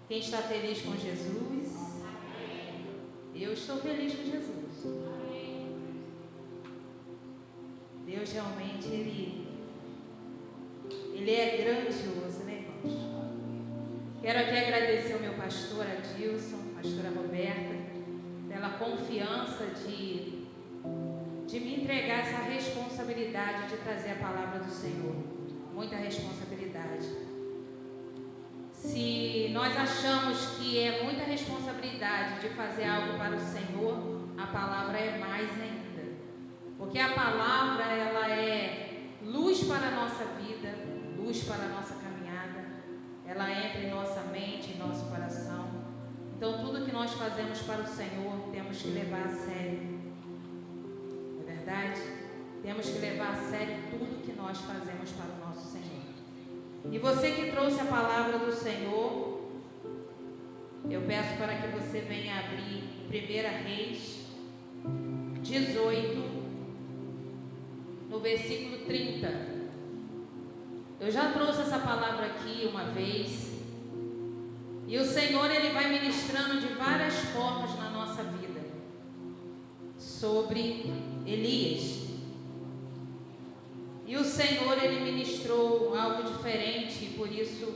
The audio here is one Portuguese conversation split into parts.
Quem está feliz com Jesus? Eu estou feliz com Jesus. Deus realmente, Ele é grandioso, né, irmãos? Quero aqui agradecer ao meu pastor Adilson, pastora Roberta, pela confiança de me entregar essa responsabilidade de trazer a palavra do Senhor. Muita responsabilidade. Se nós achamos que é muita responsabilidade de fazer algo para o Senhor, a palavra é mais ainda. Porque a palavra, ela é luz para a nossa vida, luz para a nossa caminhada. Ela entra em nossa mente, em nosso coração. Então, tudo que nós fazemos para o Senhor, temos que levar a sério. É verdade? Temos que levar a sério tudo que nós fazemos para o nosso Senhor. E você que trouxe a palavra do Senhor, eu peço para que você venha abrir 1 Reis 18, no versículo 30. Eu já trouxe essa palavra aqui uma vez, e o Senhor, Ele vai ministrando de várias formas na nossa vida, sobre Elias. E o Senhor, Ele ministrou algo diferente, e por isso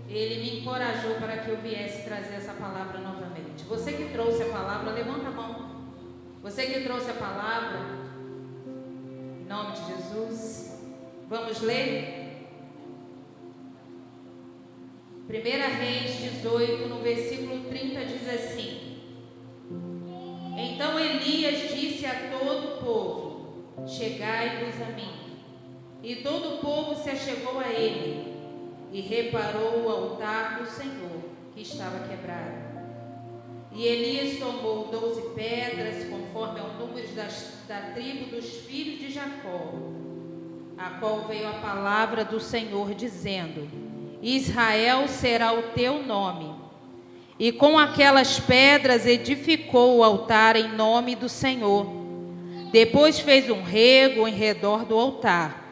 Ele me encorajou para que eu viesse trazer essa palavra novamente. Você que trouxe a palavra, levanta a mão. Você que trouxe a palavra, em nome de Jesus, vamos ler? 1 Reis 18, no versículo 30, diz assim: Então Elias disse a todo o povo: Chegai-vos a mim. E todo o povo se achegou a ele, e reparou o altar do Senhor, que estava quebrado. E Elias tomou 12 pedras, conforme ao número da tribo dos filhos de Jacó, a qual veio a palavra do Senhor, dizendo: Israel será o teu nome. E com aquelas pedras edificou o altar em nome do Senhor. Depois fez um rego em redor do altar,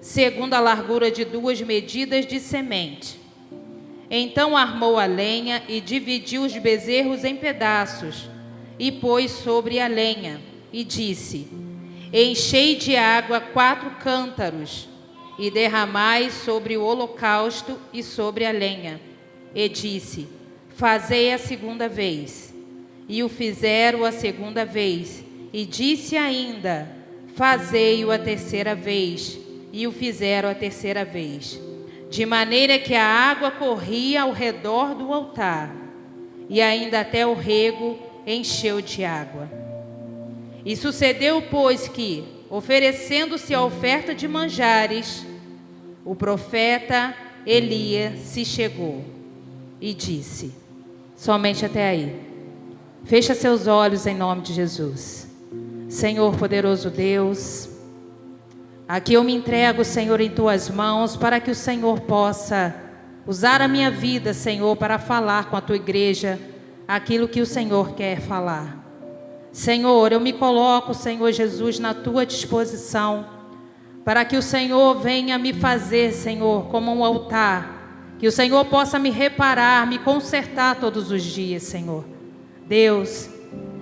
segundo a largura de 2 medidas de semente. Então armou a lenha e dividiu os bezerros em pedaços, e pôs sobre a lenha, e disse: Enchei de água 4 cântaros, e derramai sobre o holocausto e sobre a lenha. E disse: Fazei a segunda vez. E o fizeram a segunda vez. E disse ainda: Fazei-o a terceira vez. E o fizeram a terceira vez. De maneira que a água corria ao redor do altar, e ainda até o rego encheu de água. E sucedeu, pois, que, oferecendo-se a oferta de manjares, o profeta Elias se chegou e disse: Somente até aí. Fecha seus olhos em nome de Jesus. Senhor poderoso Deus, aqui eu me entrego, Senhor, em Tuas mãos, para que o Senhor possa usar a minha vida, Senhor, para falar com a Tua igreja aquilo que o Senhor quer falar. Senhor, eu me coloco, Senhor Jesus, na Tua disposição, para que o Senhor venha me fazer, Senhor, como um altar, que o Senhor possa me reparar, me consertar todos os dias, Senhor. Deus,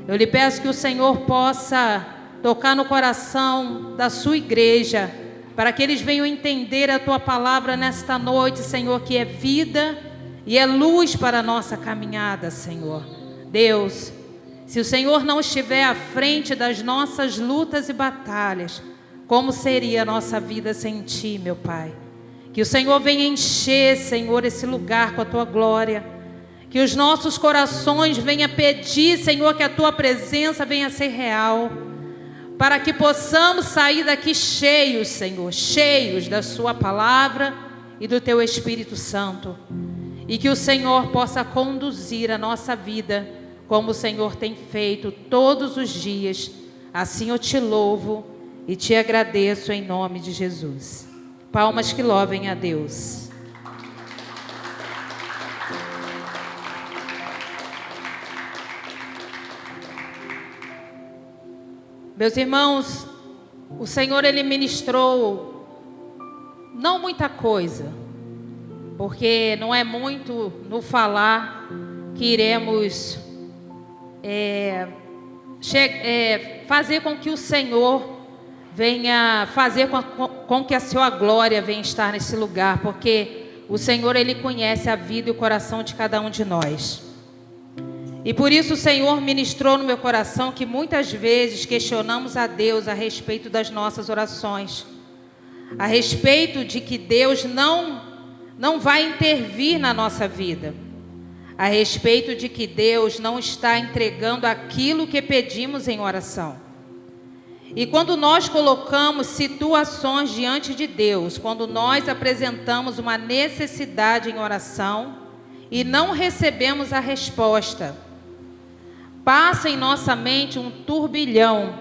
eu lhe peço que o Senhor possa tocar no coração da sua igreja, para que eles venham entender a Tua palavra nesta noite, Senhor, que é vida e é luz para a nossa caminhada, Senhor. Deus, se o Senhor não estiver à frente das nossas lutas e batalhas, como seria a nossa vida sem Ti, meu Pai? Que o Senhor venha encher, Senhor, esse lugar com a Tua glória. Que os nossos corações venham pedir, Senhor, que a Tua presença venha a ser real, para que possamos sair daqui cheios, Senhor, cheios da Sua palavra e do Teu Espírito Santo, e que o Senhor possa conduzir a nossa vida, como o Senhor tem feito todos os dias. Assim eu Te louvo e Te agradeço em nome de Jesus. Palmas que louvem a Deus. Meus irmãos, o Senhor, Ele ministrou não muita coisa, porque não é muito no falar que iremos fazer com que o Senhor venha fazer com que a sua glória venha estar nesse lugar, porque o Senhor, Ele conhece a vida e o coração de cada um de nós. E por isso o Senhor ministrou no meu coração que muitas vezes questionamos a Deus a respeito das nossas orações, a respeito de que Deus não vai intervir na nossa vida, a respeito de que Deus não está entregando aquilo que pedimos em oração. E quando nós colocamos situações diante de Deus, quando nós apresentamos uma necessidade em oração e não recebemos a resposta, passa em nossa mente um turbilhão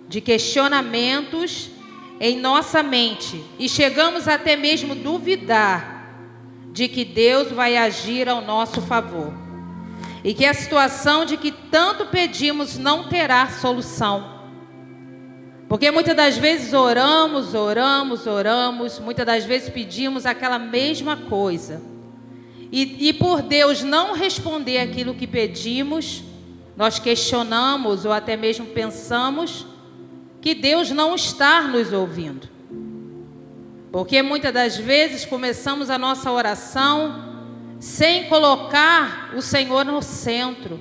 de questionamentos em nossa mente e chegamos até mesmo duvidar de que Deus vai agir ao nosso favor e que a situação de que tanto pedimos não terá solução. Porque muitas das vezes oramos, muitas das vezes pedimos aquela mesma coisa. E por Deus não responder aquilo que pedimos, nós questionamos ou até mesmo pensamos que Deus não está nos ouvindo. Porque muitas das vezes começamos a nossa oração sem colocar o Senhor no centro.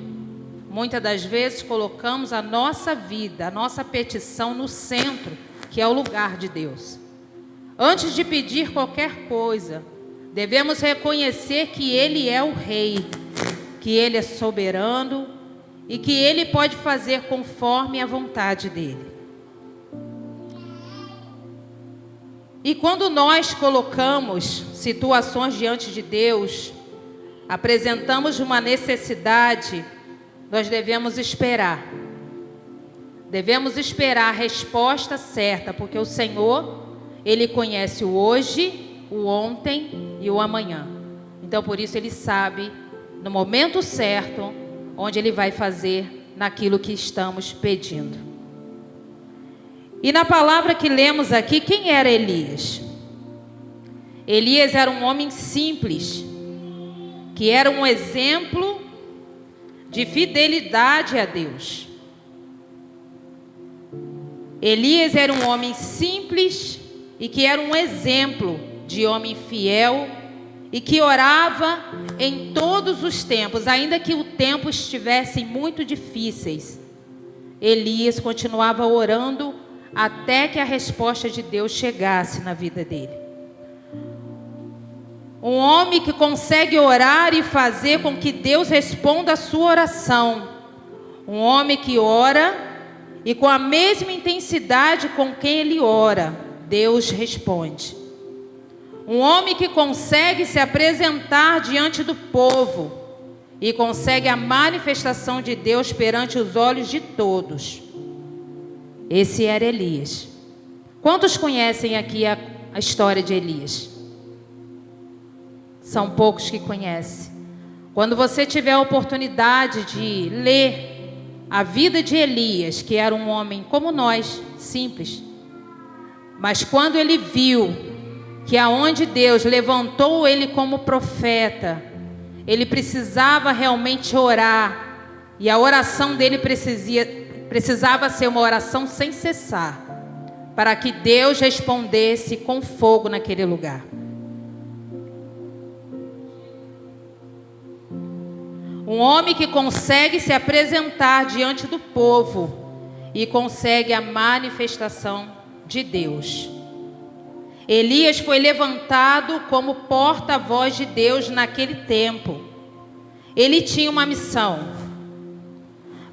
Muitas das vezes colocamos a nossa vida, a nossa petição no centro, que é o lugar de Deus. Antes de pedir qualquer coisa, devemos reconhecer que Ele é o Rei, que Ele é soberano e que Ele pode fazer conforme a vontade dEle. E quando nós colocamos situações diante de Deus, apresentamos uma necessidade, nós devemos esperar. Devemos esperar a resposta certa, porque o Senhor, Ele conhece o hoje, o ontem e o amanhã. Então, por isso, Ele sabe, no momento certo, onde Ele vai fazer naquilo que estamos pedindo. E na palavra que lemos aqui, quem era Elias? Elias era um homem simples, que era um exemplo de fidelidade a Deus. Elias era um homem simples e que era um exemplo de homem fiel e que orava em todos os tempos, ainda que os tempos estivessem muito difíceis. Elias continuava orando até que a resposta de Deus chegasse na vida dele. Um homem que consegue orar e fazer com que Deus responda a sua oração. Um homem que ora e com a mesma intensidade com quem ele ora, Deus responde. Um homem que consegue se apresentar diante do povo e consegue a manifestação de Deus perante os olhos de todos. Esse era Elias. Quantos conhecem aqui a história de Elias? São poucos que conhecem. Quando você tiver a oportunidade de ler a vida de Elias, que era um homem como nós, simples, mas quando ele viu que aonde Deus levantou ele como profeta, ele precisava realmente orar, e a oração dele precisava ser uma oração sem cessar, para que Deus respondesse com fogo naquele lugar. Um homem que consegue se apresentar diante do povo e consegue a manifestação de Deus. Elias foi levantado como porta-voz de Deus naquele tempo. Ele tinha uma missão,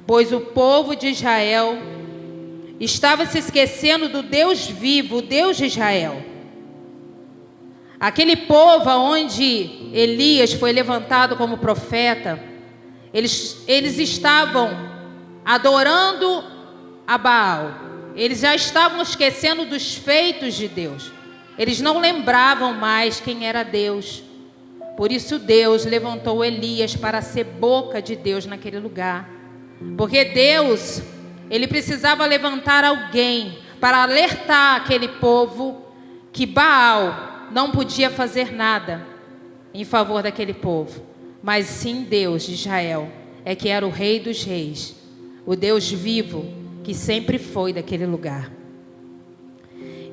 pois o povo de Israel estava se esquecendo do Deus vivo, o Deus de Israel. Aquele povo onde Elias foi levantado como profeta, eles estavam adorando a Baal. Eles já estavam esquecendo dos feitos de Deus. Eles não lembravam mais quem era Deus. Por isso Deus levantou Elias para ser boca de Deus naquele lugar. Porque Deus, Ele precisava levantar alguém para alertar aquele povo que Baal não podia fazer nada em favor daquele povo, mas sim Deus de Israel, é que era o Rei dos Reis, o Deus vivo que sempre foi daquele lugar.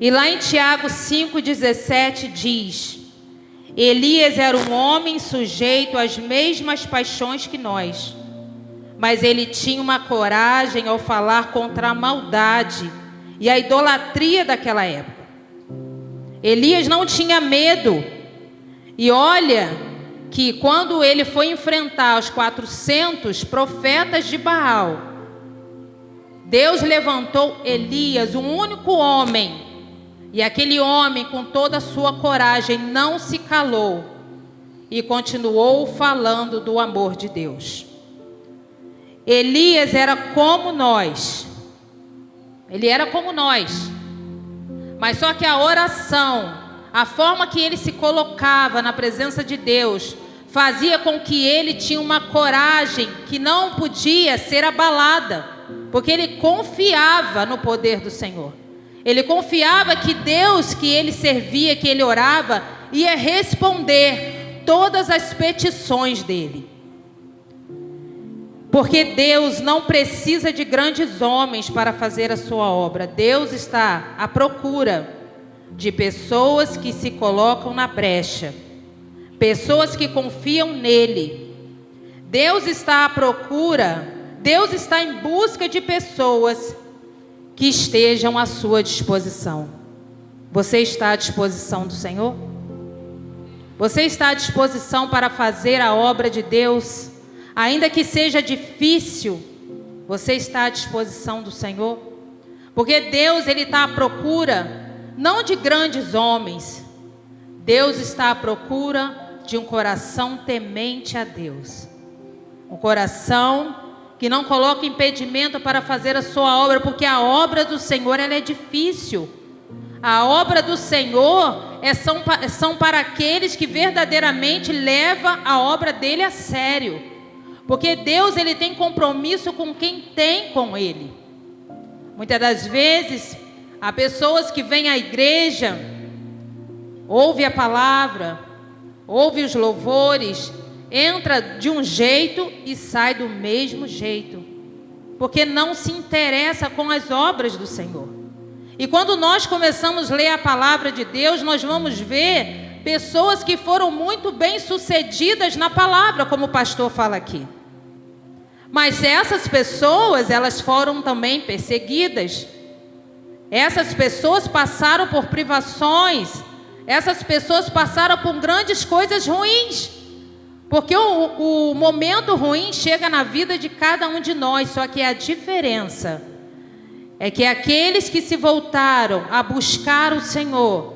E lá em Tiago 5,17 diz: Elias era um homem sujeito às mesmas paixões que nós, mas ele tinha uma coragem ao falar contra a maldade e a idolatria daquela época. Elias não tinha medo. E olha que quando ele foi enfrentar os 400 profetas de Baal, Deus levantou Elias, um único homem. E aquele homem, com toda a sua coragem, não se calou e continuou falando do amor de Deus. Elias era como nós. Ele era como nós. Mas só que a oração, a forma que ele se colocava na presença de Deus, fazia com que ele tinha uma coragem que não podia ser abalada, porque ele confiava no poder do Senhor. Ele confiava que Deus que ele servia, que ele orava, ia responder todas as petições dele. Porque Deus não precisa de grandes homens para fazer a sua obra. Deus está à procura de pessoas que se colocam na brecha, pessoas que confiam nele. Deus está à procura, Deus está em busca de pessoas que estejam à sua disposição. Você está à disposição do Senhor? Você está à disposição para fazer a obra de Deus? Ainda que seja difícil, você está à disposição do Senhor? Porque Deus, Ele está à procura, não de grandes homens. Deus está à procura de um coração temente a Deus. Um coração que não coloca impedimento para fazer a sua obra, porque a obra do Senhor, ela é difícil. A obra do Senhor são para aqueles que verdadeiramente levam a obra dele a sério. Porque Deus, ele tem compromisso com quem tem com ele. Muitas das vezes, há pessoas que vêm à igreja, ouve a palavra, ouve os louvores, entra de um jeito e sai do mesmo jeito, porque não se interessa com as obras do Senhor. E quando nós começamos a ler a palavra de Deus, nós vamos ver pessoas que foram muito bem sucedidas na palavra, como o pastor fala aqui. Mas essas pessoas, elas foram também perseguidas. Essas pessoas passaram por privações. Essas pessoas passaram por grandes coisas ruins. Porque o momento ruim chega na vida de cada um de nós. Só que a diferença é que aqueles que se voltaram a buscar o Senhor,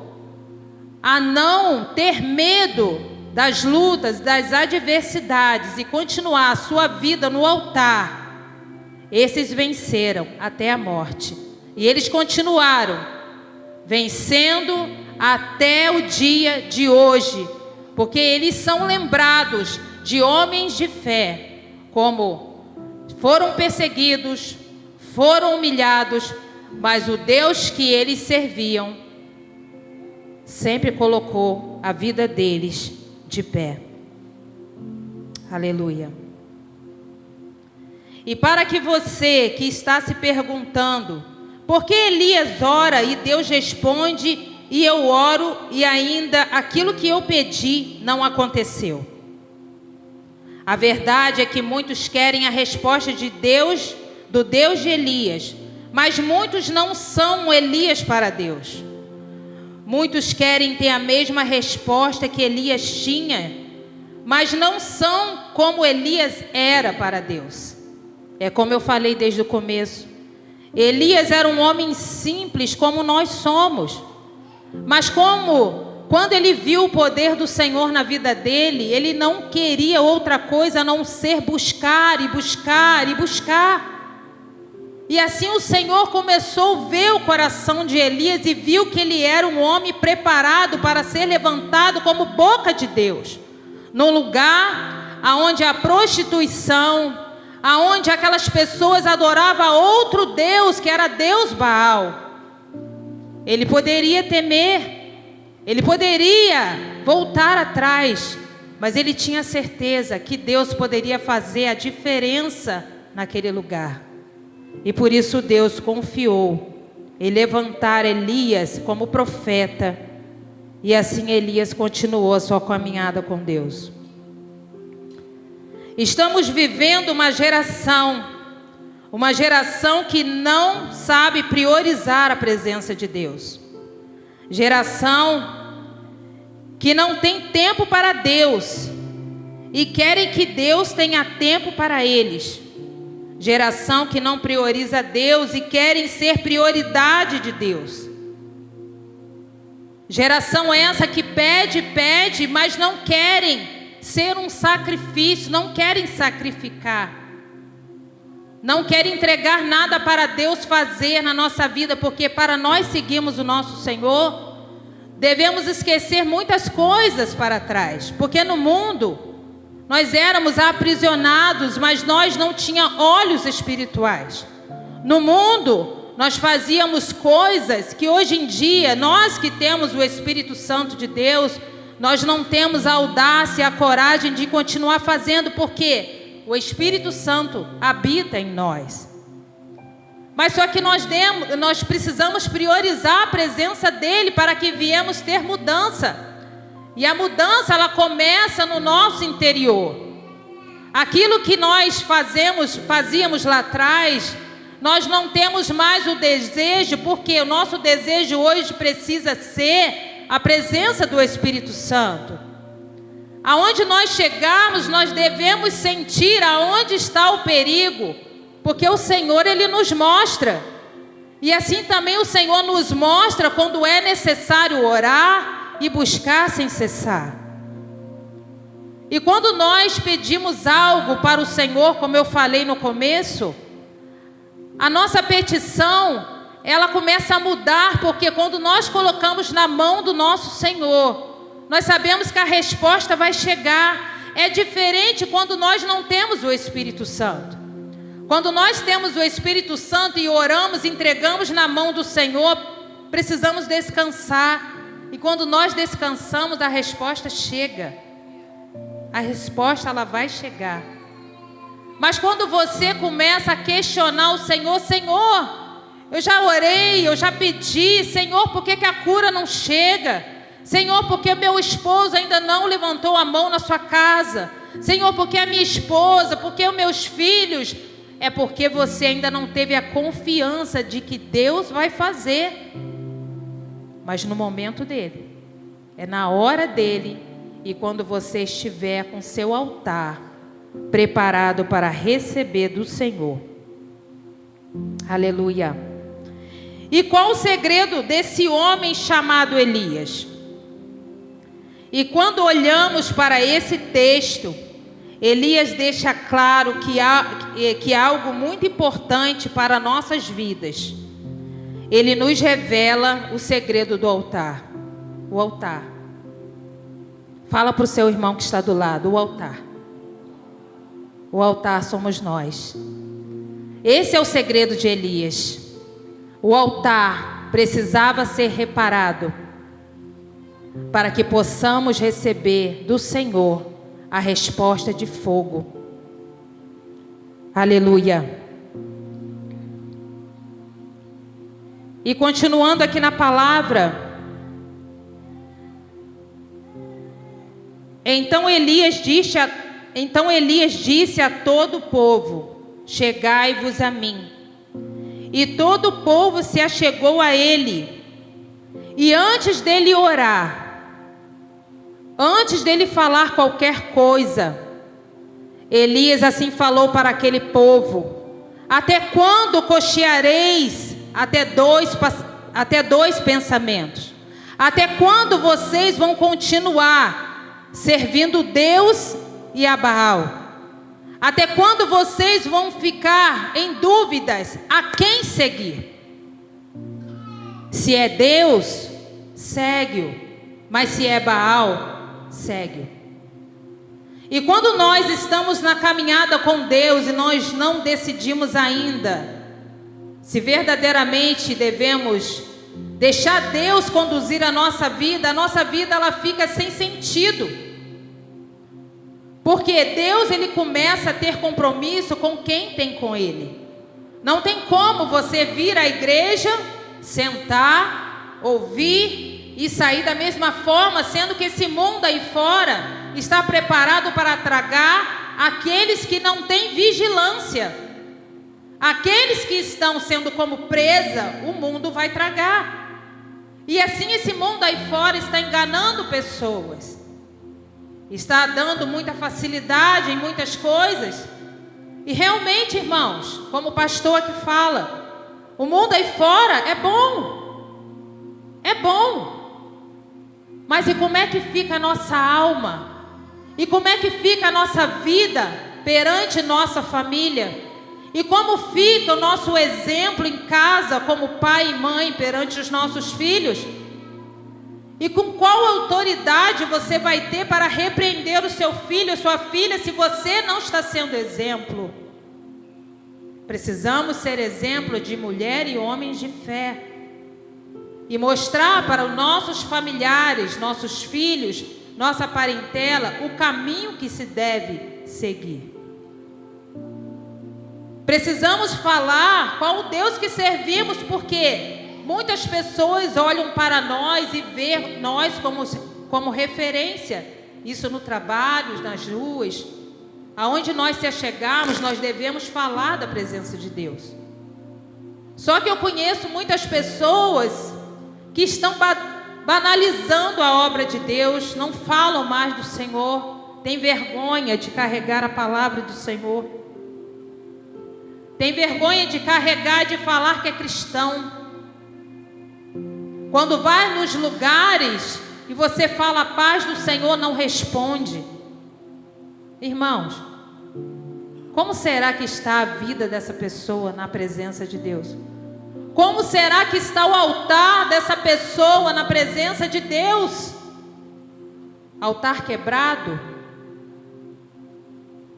a não ter medo das lutas, das adversidades e continuar a sua vida no altar, esses venceram até a morte. E eles continuaram vencendo até o dia de hoje, porque eles são lembrados de homens de fé, como foram perseguidos, foram humilhados, mas o Deus que eles serviam sempre colocou a vida deles de pé. Aleluia. E para que você que está se perguntando, por que Elias ora e Deus responde, e eu oro e ainda aquilo que eu pedi não aconteceu? A verdade é que muitos querem a resposta de Deus, do Deus de Elias, mas muitos não são Elias para Deus. Muitos querem ter a mesma resposta que Elias tinha, mas não são como Elias era para Deus. É como eu falei desde o começo. Elias era um homem simples como nós somos. Mas quando ele viu o poder do Senhor na vida dele, ele não queria outra coisa a não ser buscar e buscar e buscar. E assim o Senhor começou a ver o coração de Elias e viu que ele era um homem preparado para ser levantado como boca de Deus. Num lugar onde a prostituição, onde aquelas pessoas adoravam outro Deus, que era Deus Baal. Ele poderia temer, Ele poderia voltar atrás, mas ele tinha certeza que Deus poderia fazer a diferença naquele lugar. E por isso Deus confiou em levantar Elias como profeta. E assim Elias continuou a sua caminhada com Deus. Estamos vivendo uma geração que não sabe priorizar a presença de Deus. Geração que não tem tempo para Deus e querem que Deus tenha tempo para eles. Geração que não prioriza Deus e querem ser prioridade de Deus. Geração essa que pede, mas não querem ser um sacrifício, não querem sacrificar. Não querem entregar nada para Deus fazer na nossa vida, porque para nós seguirmos o nosso Senhor, devemos esquecer muitas coisas para trás. Porque no mundo, nós éramos aprisionados, mas nós não tínhamos olhos espirituais. No mundo, nós fazíamos coisas que hoje em dia, nós que temos o Espírito Santo de Deus, nós não temos a audácia, a coragem de continuar fazendo, porque o Espírito Santo habita em nós. Mas só que nós precisamos priorizar a presença dele para que viemos ter mudança. E a mudança, ela começa no nosso interior. Aquilo que nós fazíamos lá atrás, nós não temos mais o desejo, porque o nosso desejo hoje precisa ser a presença do Espírito Santo. Aonde nós chegarmos, nós devemos sentir aonde está o perigo, porque o Senhor, Ele nos mostra. E assim também o Senhor nos mostra quando é necessário orar e buscar sem cessar. E quando nós pedimos algo para o Senhor, como eu falei no começo, a nossa petição, ela começa a mudar, porque quando nós colocamos na mão do nosso Senhor, nós sabemos que a resposta vai chegar. É diferente quando nós não temos o Espírito Santo. Quando nós temos o Espírito Santo e oramos, entregamos na mão do Senhor, precisamos descansar. E quando nós descansamos, a resposta chega. A resposta, ela vai chegar. Mas quando você começa a questionar o Senhor, Senhor, eu já orei, eu já pedi, Senhor, por que a cura não chega? Senhor, por que meu esposo ainda não levantou a mão na sua casa? Senhor, por que a minha esposa, por que os meus filhos? É porque você ainda não teve a confiança de que Deus vai fazer. Mas no momento dele, é na hora dele, e quando você estiver com seu altar preparado para receber do Senhor. Aleluia. E qual o segredo desse homem chamado Elias? E quando olhamos para esse texto, Elias deixa claro que há algo muito importante para nossas vidas. Ele nos revela o segredo do altar. O altar. Fala para o seu irmão que está do lado, o altar. O altar somos nós. Esse é o segredo de Elias. O altar precisava ser reparado para que possamos receber do Senhor a resposta de fogo. Aleluia. E continuando aqui na palavra, Então Elias disse a todo o povo: chegai-vos a mim. E todo o povo se achegou a ele. E antes dele orar, antes dele falar qualquer coisa, Elias assim falou para aquele povo: até quando cocheareis até dois pensamentos? Até quando vocês vão continuar servindo Deus e a Baal? Até quando vocês vão ficar em dúvidas a quem seguir? Se é Deus, segue-o. Mas se é Baal, segue-o. E quando nós estamos na caminhada com Deus e nós não decidimos ainda se verdadeiramente devemos deixar Deus conduzir a nossa vida ela fica sem sentido. Porque Deus, Ele começa a ter compromisso com quem tem com Ele. Não tem como você vir à igreja, sentar, ouvir e sair da mesma forma, sendo que esse mundo aí fora está preparado para tragar aqueles que não têm vigilância. Aqueles que estão sendo como presa, o mundo vai tragar. E assim esse mundo aí fora está enganando pessoas. Está dando muita facilidade em muitas coisas. E realmente, irmãos, como o pastor aqui fala, o mundo aí fora é bom. É bom. Mas e como é que fica a nossa alma? E como é que fica a nossa vida perante nossa família? E como fica o nosso exemplo em casa, como pai e mãe perante os nossos filhos? E com qual autoridade você vai ter para repreender o seu filho, a sua filha, se você não está sendo exemplo? Precisamos ser exemplo de mulher e homens de fé. E mostrar para os nossos familiares, nossos filhos, nossa parentela, o caminho que se deve seguir. Precisamos falar qual o Deus que servimos, porque muitas pessoas olham para nós e vê nós como referência. Isso no trabalho, nas ruas. Aonde nós se achegarmos, nós devemos falar da presença de Deus. Só que eu conheço muitas pessoas que estão banalizando a obra de Deus, não falam mais do Senhor, têm vergonha de carregar a palavra do Senhor. Tem vergonha de carregar, de falar que é cristão. Quando vai nos lugares e você fala a paz do Senhor, não responde. Irmãos, como será que está a vida dessa pessoa na presença de Deus? Como será que está o altar dessa pessoa na presença de Deus? Altar quebrado?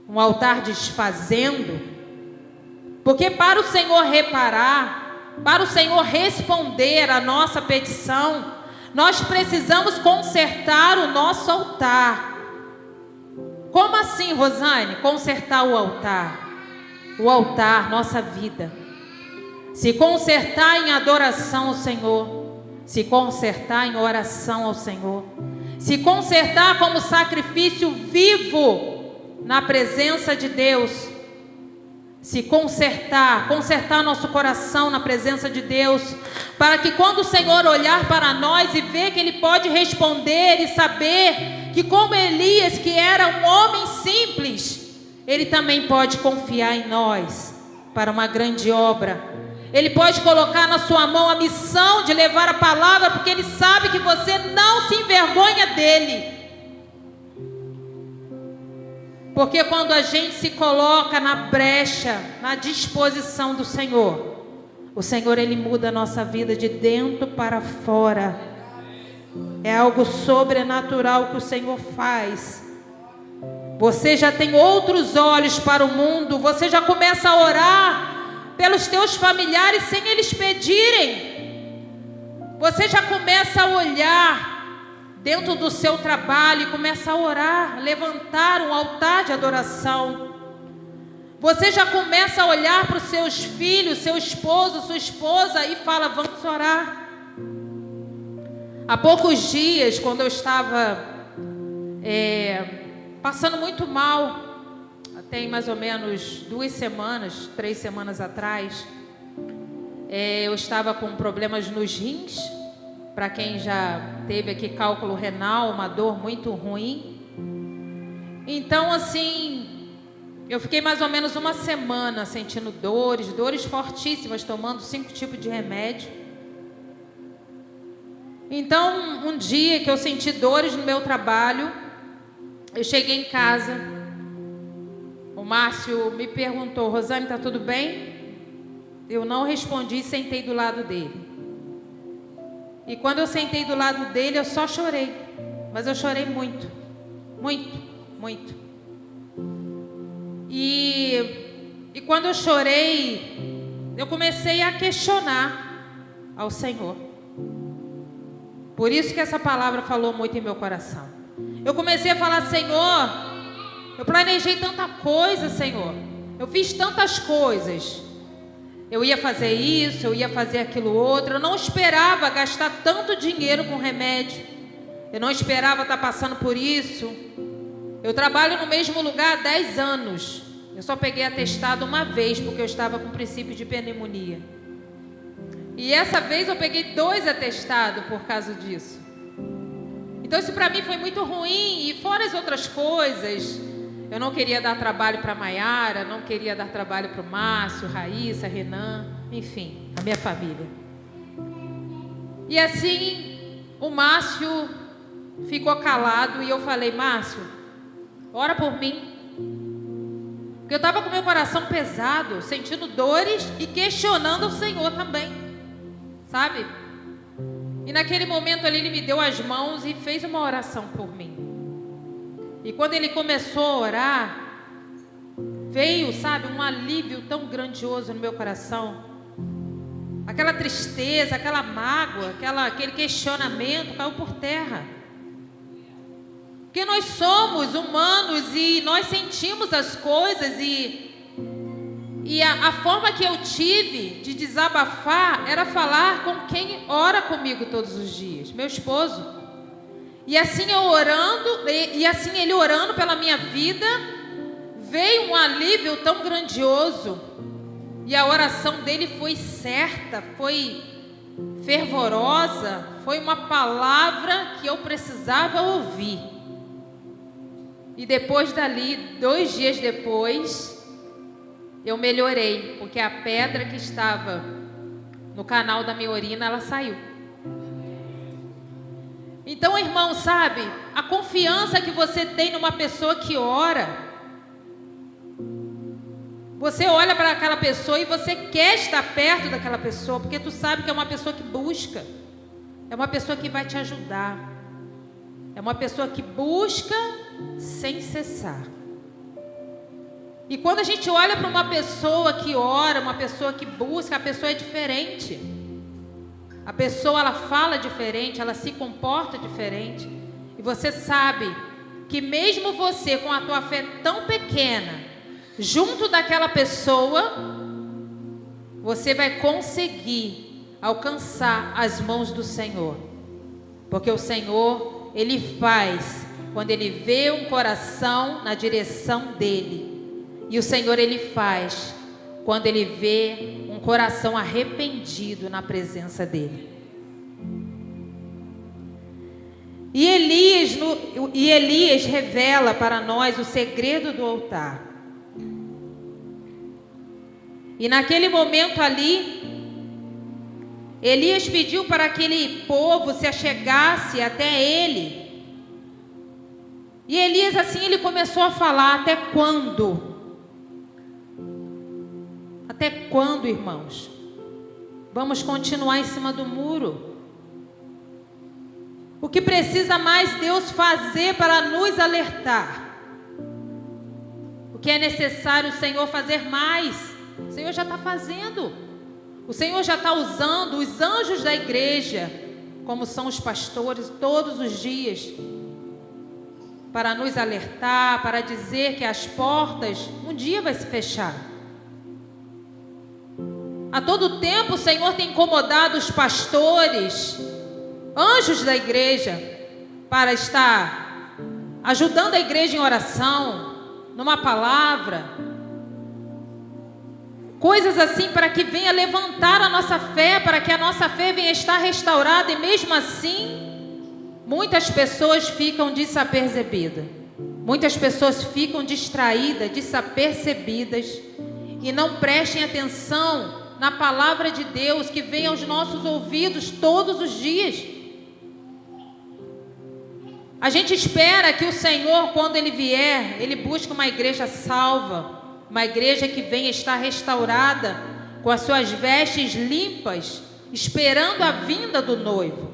Um altar desfazendo? Porque para o Senhor reparar, para o Senhor responder a nossa petição, nós precisamos consertar o nosso altar. Como assim, Rosane? Consertar o altar? O altar, nossa vida. Se consertar em adoração ao Senhor, se consertar em oração ao Senhor, se consertar como sacrifício vivo na presença de Deus. Se consertar nosso coração na presença de Deus, para que quando o Senhor olhar para nós e ver que Ele pode responder e saber que como Elias, que era um homem simples, Ele também pode confiar em nós para uma grande obra. Ele pode colocar na sua mão a missão de levar a palavra, porque Ele sabe que você não se envergonha dEle. Porque quando a gente se coloca na brecha, na disposição do Senhor, o Senhor, Ele muda a nossa vida de dentro para fora. É algo sobrenatural que o Senhor faz. Você já tem outros olhos para o mundo, você já começa a orar pelos teus familiares sem eles pedirem. Você já começa a olhar dentro do seu trabalho e começa a orar, levantar um altar de adoração. Você já começa a olhar para os seus filhos, seu esposo, sua esposa e fala, vamos orar. Há poucos dias, quando eu estava passando muito mal, tem mais ou menos 2 semanas, 3 semanas atrás, eu estava com problemas nos rins. Para quem já teve aqui cálculo renal, uma dor muito ruim. Então, assim, eu fiquei mais ou menos 1 semana sentindo dores fortíssimas, tomando 5 tipos de remédio. Então, um dia que eu senti dores no meu trabalho, eu cheguei em casa, o Márcio me perguntou, Rosane, está tudo bem? Eu não respondi e sentei do lado dele. E quando eu sentei do lado dele, eu só chorei. Mas eu chorei muito. Muito, muito. E quando eu chorei, eu comecei a questionar ao Senhor. Por isso que essa palavra falou muito em meu coração. Eu comecei a falar: Senhor, eu planejei tanta coisa, Senhor. Eu fiz tantas coisas. Eu ia fazer isso, eu ia fazer aquilo outro. Eu não esperava gastar tanto dinheiro com remédio. Eu não esperava estar passando por isso. Eu trabalho no mesmo lugar há 10 anos. Eu só peguei atestado uma vez, porque eu estava com princípio de pneumonia. E essa vez eu peguei 2 atestados por causa disso. Então isso para mim foi muito ruim. E fora as outras coisas, eu não queria dar trabalho para a Maiara, não queria dar trabalho para o Márcio, Raíssa, Renan, enfim, a minha família. E assim, o Márcio ficou calado e eu falei: Márcio, ora por mim. Porque eu estava com meu coração pesado, sentindo dores e questionando o Senhor também, sabe? E naquele momento ali ele me deu as mãos e fez uma oração por mim. E quando ele começou a orar, veio, sabe, um alívio tão grandioso no meu coração. Aquela tristeza, aquela mágoa, aquele questionamento caiu por terra. Porque nós somos humanos e nós sentimos as coisas e a forma que eu tive de desabafar era falar com quem ora comigo todos os dias, meu esposo. E assim eu orando, e assim ele orando pela minha vida, veio um alívio tão grandioso. E a oração dele foi certa, foi fervorosa, foi uma palavra que eu precisava ouvir. E depois dali, 2 dias depois, eu melhorei, porque a pedra que estava no canal da minha urina, ela saiu. Então, irmão, sabe, a confiança que você tem numa pessoa que ora, você olha para aquela pessoa e você quer estar perto daquela pessoa, porque tu sabe que é uma pessoa que busca, é uma pessoa que vai te ajudar, é uma pessoa que busca sem cessar. E quando a gente olha para uma pessoa que ora, uma pessoa que busca, a pessoa é diferente. A pessoa, ela fala diferente, ela se comporta diferente. E você sabe que mesmo você com a tua fé tão pequena, junto daquela pessoa, você vai conseguir alcançar as mãos do Senhor. Porque o Senhor, Ele faz quando Ele vê um coração na direção dEle. E o Senhor, Ele faz quando Ele vê um coração arrependido na presença dEle. E Elias revela para nós o segredo do altar. E naquele momento ali, Elias pediu para aquele povo se achegasse até ele. E Elias assim, ele começou a falar: até quando? Até quando, irmãos? Vamos continuar em cima do muro? O que precisa mais Deus fazer para nos alertar? O que é necessário o Senhor fazer mais? O Senhor já está fazendo. O Senhor já está usando os anjos da igreja, como são os pastores, todos os dias, para nos alertar, para dizer que as portas um dia vai se fechar. A todo tempo o Senhor tem incomodado os pastores, anjos da igreja, para estar ajudando a igreja em oração, numa palavra, coisas assim para que venha levantar a nossa fé, para que a nossa fé venha estar restaurada. E mesmo assim, muitas pessoas ficam desapercebidas, muitas pessoas ficam distraídas, desapercebidas, e não prestem atenção na palavra de Deus que vem aos nossos ouvidos todos os dias. A gente espera que o Senhor, quando Ele vier, Ele busque uma igreja salva, uma igreja que venha estar restaurada, com as suas vestes limpas, esperando a vinda do noivo.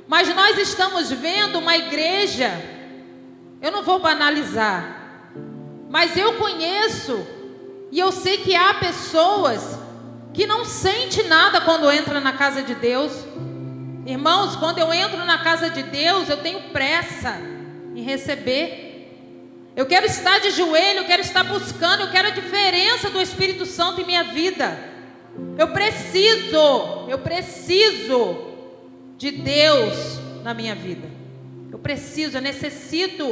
Mas nós estamos vendo uma igreja, eu não vou banalizar, mas eu conheço e eu sei que há pessoas que não sentem nada quando entram na casa de Deus. Irmãos, quando eu entro na casa de Deus, eu tenho pressa em receber. Eu quero estar de joelho, eu quero estar buscando, eu quero a diferença do Espírito Santo em minha vida. Eu preciso de Deus na minha vida. Eu necessito.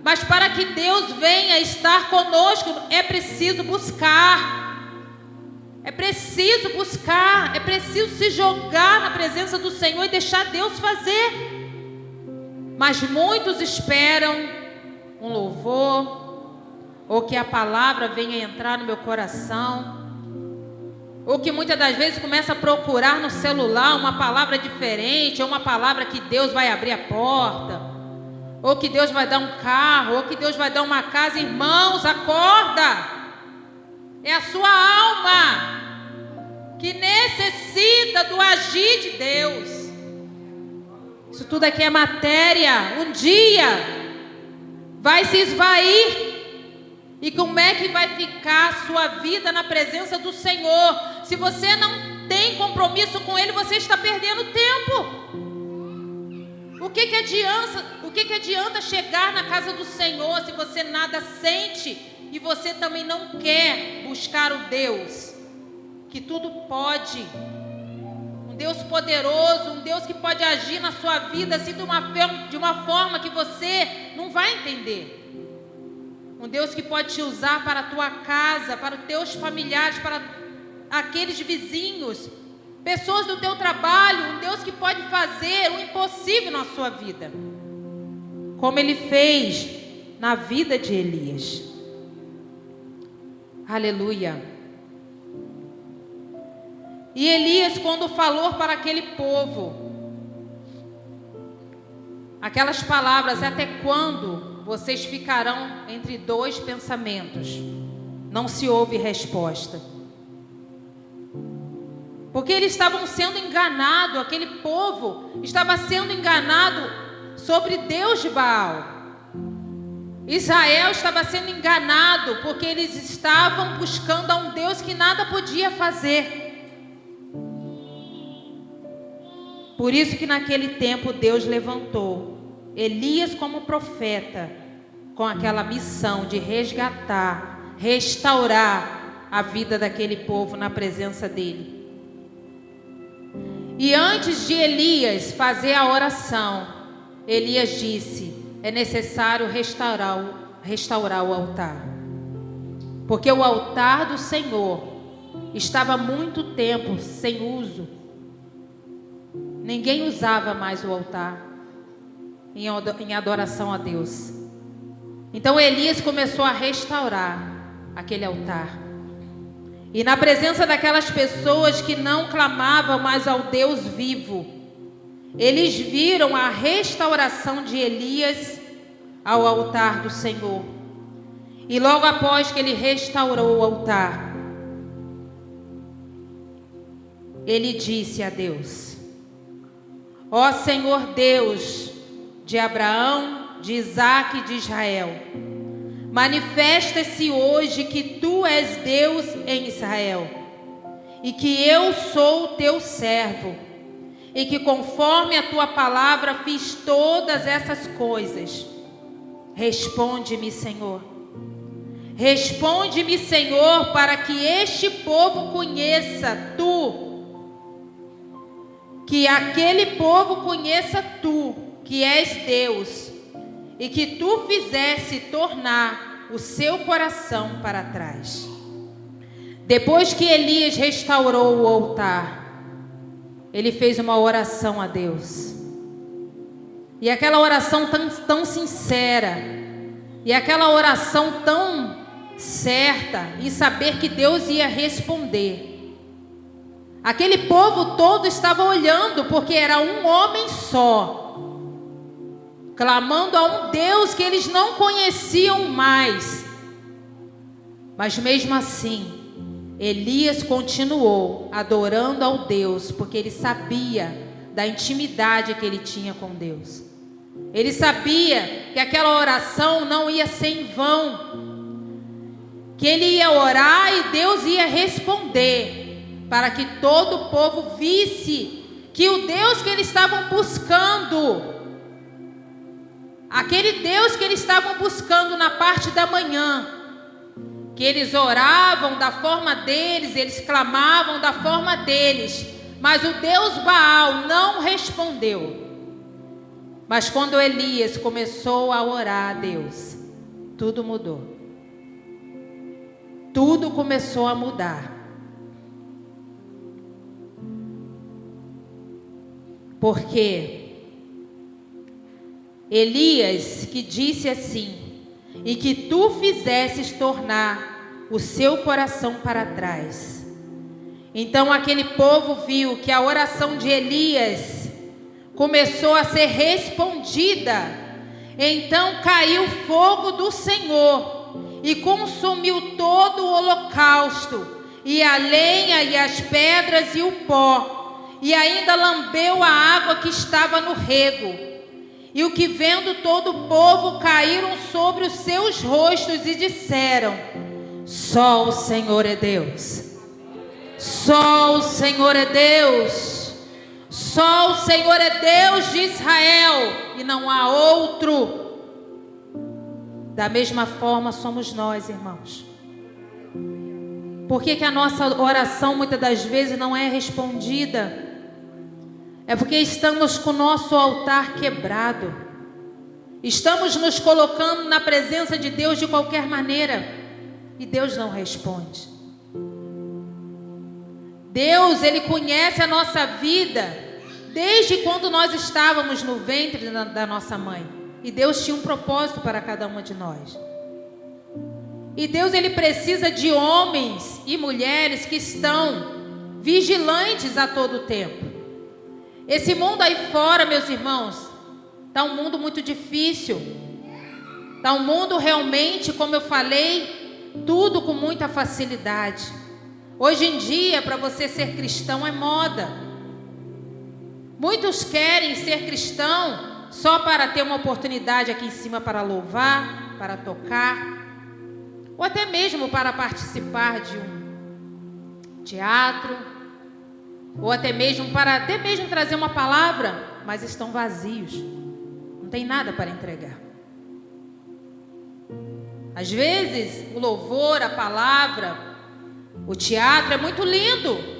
Mas para que Deus venha estar conosco, é preciso buscar. É preciso buscar, é preciso se jogar na presença do Senhor e deixar Deus fazer. Mas muitos esperam um louvor, ou que a palavra venha entrar no meu coração, ou que muitas das vezes começa a procurar no celular uma palavra diferente, ou uma palavra que Deus vai abrir a porta, ou que Deus vai dar um carro, ou que Deus vai dar uma casa. Irmãos, acorda! É a sua alma que necessita do agir de Deus. Isso tudo aqui é matéria. Um dia vai se esvair. E como é que vai ficar a sua vida na presença do Senhor? Se você não tem compromisso com Ele, você está perdendo tempo. O que adianta chegar na casa do Senhor se você nada sente e você também não quer buscar o Deus que tudo pode? Um Deus poderoso, um Deus que pode agir na sua vida assim, de uma forma que você não vai entender. Um Deus que pode te usar para a tua casa, para os teus familiares, para aqueles vizinhos, pessoas do teu trabalho. Um Deus que pode fazer o impossível na sua vida, como Ele fez na vida de Elias. Aleluia. E Elias, quando falou para aquele povo aquelas palavras: até quando vocês ficarão entre dois pensamentos? Não se houve resposta. Porque eles estavam sendo enganados, aquele povo estava sendo enganado sobre Deus de Baal. Israel estava sendo enganado porque eles estavam buscando a um Deus que nada podia fazer. Por isso que naquele tempo Deus levantou Elias como profeta, com aquela missão de resgatar, restaurar a vida daquele povo na presença dele. E antes de Elias fazer a oração, Elias disse: é necessário restaurar o altar. Porque o altar do Senhor estava há muito tempo sem uso. Ninguém usava mais o altar em adoração a Deus. Então Elias começou a restaurar aquele altar. E na presença daquelas pessoas que não clamavam mais ao Deus vivo, eles viram a restauração de Elias ao altar do Senhor. E logo após que ele restaurou o altar, ele disse a Deus: ó Senhor Deus de Abraão, de Isaque e de Israel, manifesta-se hoje que tu és Deus em Israel, e que eu sou o teu servo, e que conforme a tua palavra fiz todas essas coisas. Responde-me, Senhor. Responde-me, Senhor, para que este povo conheça tu, que aquele povo conheça tu, que és Deus, e que tu fizesse tornar o seu coração para trás. Depois que Elias restaurou o altar, ele fez uma oração a Deus. E aquela oração tão sincera, e aquela oração tão certa, em saber que Deus ia responder. Aquele povo todo estava olhando, porque era um homem só, clamando a um Deus que eles não conheciam mais. Mas mesmo assim, Elias continuou adorando ao Deus, porque ele sabia da intimidade que ele tinha com Deus. Ele sabia que aquela oração não ia ser em vão, que ele ia orar e Deus ia responder, para que todo o povo visse que o Deus que eles estavam buscando, aquele Deus que eles estavam buscando na parte da manhã, que eles oravam da forma deles, eles clamavam da forma deles, mas o Deus Baal não respondeu. Mas quando Elias começou a orar a Deus, tudo mudou. Tudo começou a mudar. Porque Elias que disse assim: e que tu fizesses tornar o seu coração para trás. Então aquele povo viu que a oração de Elias começou a ser respondida. Então caiu fogo do Senhor e consumiu todo o holocausto, e a lenha e as pedras e o pó, e ainda lambeu a água que estava no rego. E o que vendo todo o povo, caíram sobre os seus rostos e disseram: só o Senhor é Deus. Só o Senhor é Deus. Só o Senhor é Deus de Israel, e não há outro. Da mesma forma somos nós, irmãos. Por que a nossa oração muitas das vezes não é respondida? É porque estamos com o nosso altar quebrado. Estamos nos colocando na presença de Deus de qualquer maneira, e Deus não responde. Deus, Ele conhece a nossa vida desde quando nós estávamos no ventre da nossa mãe. E Deus tinha um propósito para cada uma de nós. E Deus, Ele precisa de homens e mulheres que estão vigilantes a todo tempo. Esse mundo aí fora, meus irmãos, está um mundo muito difícil. Está um mundo realmente, como eu falei, tudo com muita facilidade. Hoje em dia, para você ser cristão é moda. Muitos querem ser cristão só para ter uma oportunidade aqui em cima para louvar, para tocar, ou até mesmo para participar de um teatro, ou até mesmo para trazer uma palavra, mas estão vazios, não tem nada para entregar. Às vezes o louvor, a palavra, o teatro é muito lindo.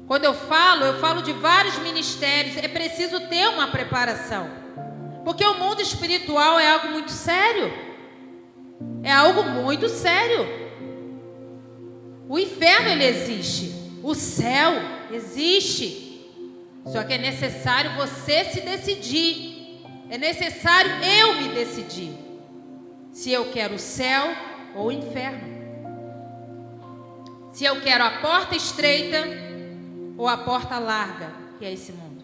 Quando eu falo de vários ministérios. É preciso ter uma preparação, porque o mundo espiritual é algo muito sério. É algo muito sério. O inferno, ele existe. O céu existe. Só que é necessário você se decidir. É necessário eu me decidir se eu quero o céu ou o inferno. Se eu quero a porta estreita ou a porta larga, que é esse mundo.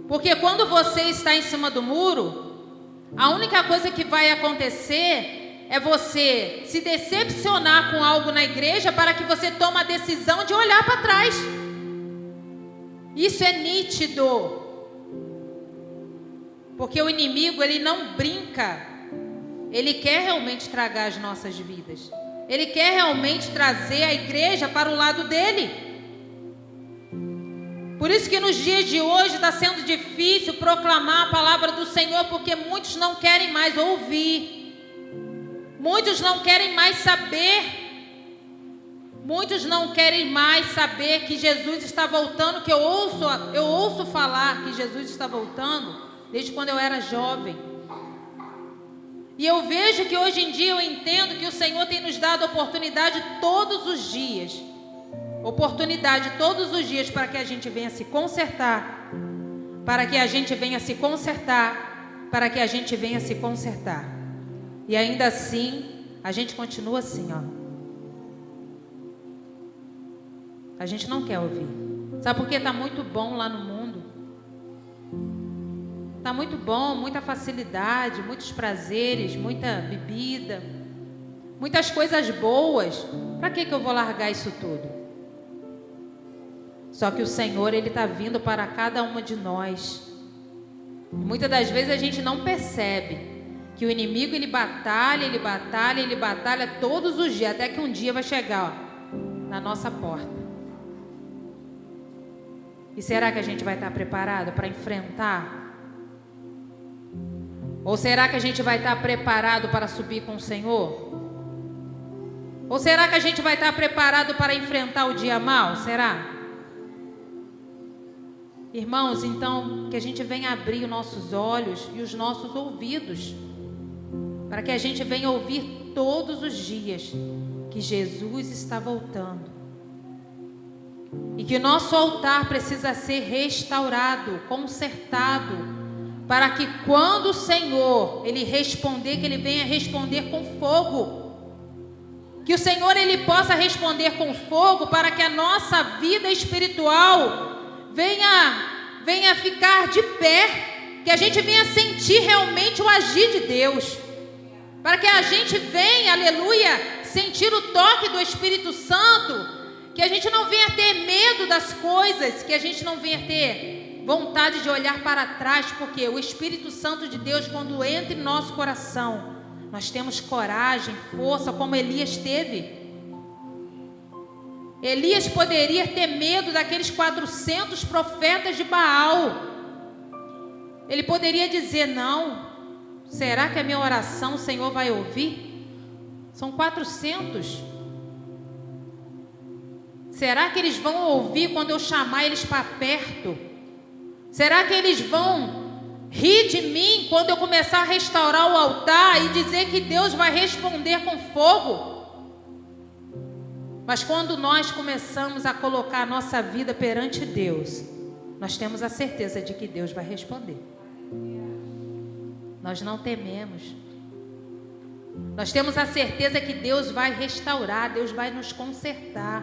Porque quando você está em cima do muro, a única coisa que vai acontecer é você se decepcionar com algo na igreja, para que você tome a decisão de olhar para trás. Isso é nítido. Porque o inimigo, ele não brinca. Ele quer realmente tragar as nossas vidas. Ele quer realmente trazer a igreja para o lado dele. Por isso que nos dias de hoje está sendo difícil proclamar a palavra do Senhor, porque muitos não querem mais ouvir. Muitos não querem mais saber. Muitos não querem mais saber que Jesus está voltando, que eu ouço falar que Jesus está voltando desde quando eu era jovem. E eu vejo que hoje em dia eu entendo que o Senhor tem nos dado oportunidade todos os dias. Oportunidade todos os dias para que a gente venha se consertar. Para que a gente venha se consertar. Para que a gente venha se consertar. E ainda assim, a gente continua assim, ó. A gente não quer ouvir. Sabe por quê? Está muito bom lá no mundo. Está muito bom, muita facilidade, muitos prazeres, muita bebida, muitas coisas boas. Para que eu vou largar isso tudo? Só que o Senhor, Ele está vindo para cada uma de nós. E muitas das vezes a gente não percebe que o inimigo, ele batalha todos os dias, até que um dia vai chegar, ó, na nossa porta. E será que a gente vai estar preparado para enfrentar? Ou será que a gente vai estar preparado para subir com o Senhor? Ou será que a gente vai estar preparado para enfrentar o dia mau? Será? Irmãos, então, que a gente venha abrir os nossos olhos e os nossos ouvidos, para que a gente venha ouvir todos os dias que Jesus está voltando. E que o nosso altar precisa ser restaurado, consertado, para que quando o Senhor, Ele responder, que Ele venha responder com fogo. Que o Senhor, Ele possa responder com fogo, para que a nossa vida espiritual venha ficar de pé, que a gente venha sentir realmente o agir de Deus, para que a gente venha, aleluia, sentir o toque do Espírito Santo, que a gente não venha ter medo das coisas, que a gente não venha ter vontade de olhar para trás, porque o Espírito Santo de Deus, quando entra em nosso coração, nós temos coragem, força, como Elias teve. Elias poderia ter medo daqueles 400 profetas de Baal. Ele poderia dizer: não, será que a minha oração o Senhor vai ouvir? São 400. Será que eles vão ouvir quando eu chamar eles para perto? Será que eles vão rir de mim quando eu começar a restaurar o altar e dizer que Deus vai responder com fogo? Mas quando nós começamos a colocar a nossa vida perante Deus, nós temos a certeza de que Deus vai responder. Nós não tememos. Nós temos a certeza que Deus vai restaurar, Deus vai nos consertar.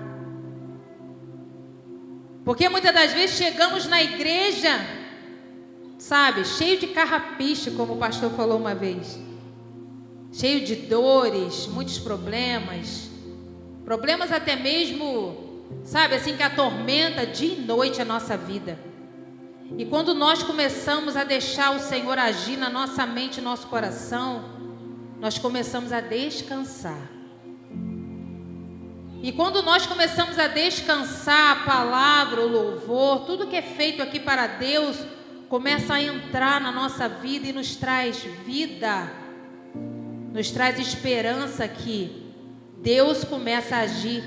Porque muitas das vezes chegamos na igreja, sabe, cheio de carrapicho, como o pastor falou uma vez. Cheio de dores, muitos problemas. Problemas até mesmo, sabe, assim, que atormenta dia e noite a nossa vida. E quando nós começamos a deixar o Senhor agir na nossa mente e nosso coração, nós começamos a descansar. E quando nós começamos a descansar, a palavra, o louvor, tudo que é feito aqui para Deus, começa a entrar na nossa vida e nos traz vida, nos traz esperança que Deus começa a agir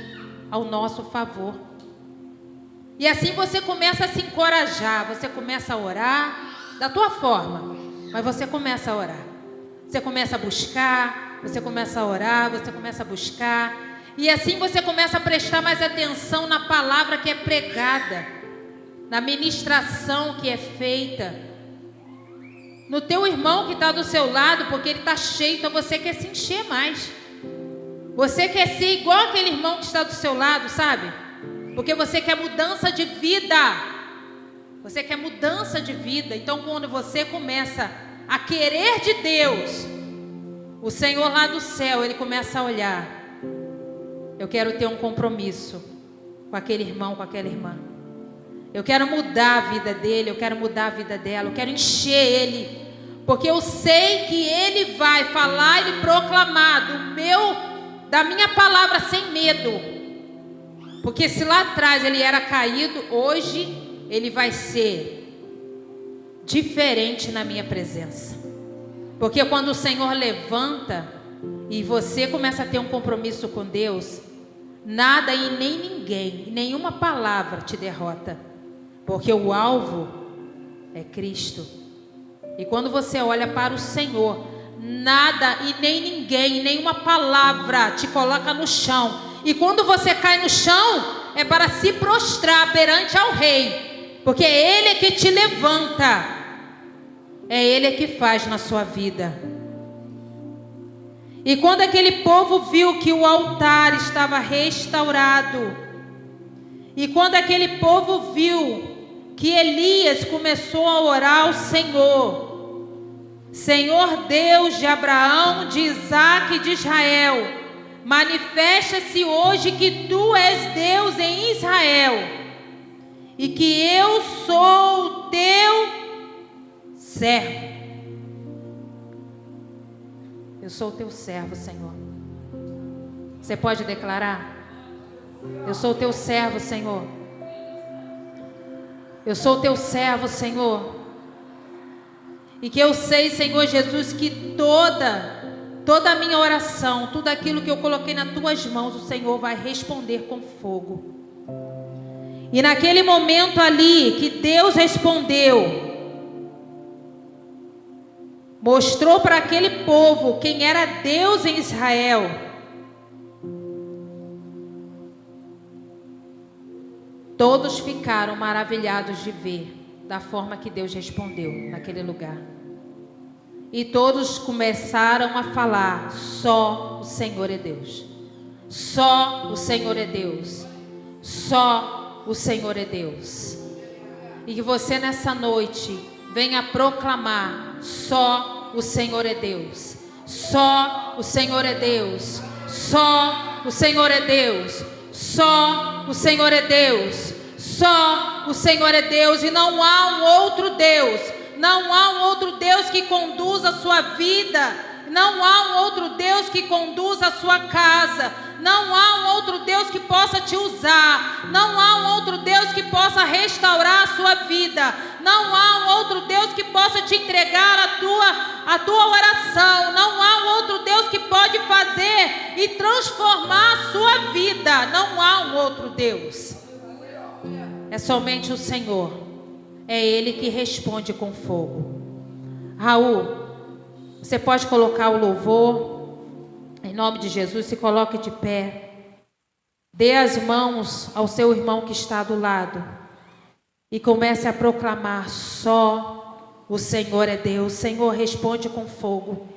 ao nosso favor. E assim você começa a se encorajar, você começa a orar da tua forma, mas você começa a orar. Você começa a buscar, você começa a orar, você começa a buscar. E assim você começa a prestar mais atenção na palavra que é pregada, na ministração que é feita, no teu irmão que está do seu lado, porque ele está cheio, então você quer se encher mais. Você quer ser igual aquele irmão que está do seu lado, sabe? Porque você quer mudança de vida. Você quer mudança de vida. Então quando você começa a querer de Deus, o Senhor lá do céu, Ele começa a olhar. Eu quero ter um compromisso com aquele irmão, com aquela irmã. Eu quero mudar a vida dele, eu quero mudar a vida dela, eu quero encher ele. Porque eu sei que ele vai falar e proclamar da minha palavra sem medo. Porque se lá atrás ele era caído, hoje ele vai ser diferente na minha presença. Porque quando o Senhor levanta e você começa a ter um compromisso com Deus, nada e nem ninguém, nenhuma palavra te derrota. Porque o alvo é Cristo. E quando você olha para o Senhor, nada e nem ninguém, nenhuma palavra te coloca no chão. E quando você cai no chão, é para se prostrar perante ao Rei. Porque é Ele que te levanta. É Ele que faz na sua vida. E quando aquele povo viu que o altar estava restaurado, e quando aquele povo viu que Elias começou a orar ao Senhor, Senhor Deus de Abraão, de Isaque e de Israel, manifesta-se hoje que Tu és Deus em Israel, e que eu sou o Teu servo. Eu sou o Teu servo, Senhor. Você pode declarar? Eu sou o Teu servo, Senhor. Eu sou o teu servo, Senhor. E que eu sei, Senhor Jesus, que toda a minha oração, tudo aquilo que eu coloquei nas tuas mãos, o Senhor vai responder com fogo. E naquele momento ali que Deus respondeu, mostrou para aquele povo quem era Deus em Israel. Todos ficaram maravilhados de ver da forma que Deus respondeu naquele lugar. E todos começaram a falar: só o Senhor é Deus. Só o Senhor é Deus. Só o Senhor é Deus. E que você nessa noite venha proclamar: só o Senhor é Deus. Só o Senhor é Deus. Só o Senhor é Deus. Só o Senhor é Deus. Só o Senhor é Deus. E não há um outro Deus. Não há um outro Deus que conduza a sua vida. Não há um outro Deus que conduza a sua casa. Não há um outro Deus que possa te usar. Não há um outro Deus que possa restaurar a sua vida. Não há um outro Deus que possa te entregar a tua oração. Não há um outro Deus que pode fazer e transformar a sua vida. Não há um outro Deus. É somente o Senhor. É Ele que responde com fogo. Raul, você pode colocar o louvor. Em nome de Jesus, se coloque de pé. Dê as mãos ao seu irmão que está do lado. E comece a proclamar: só o Senhor é Deus. Senhor, responde com fogo.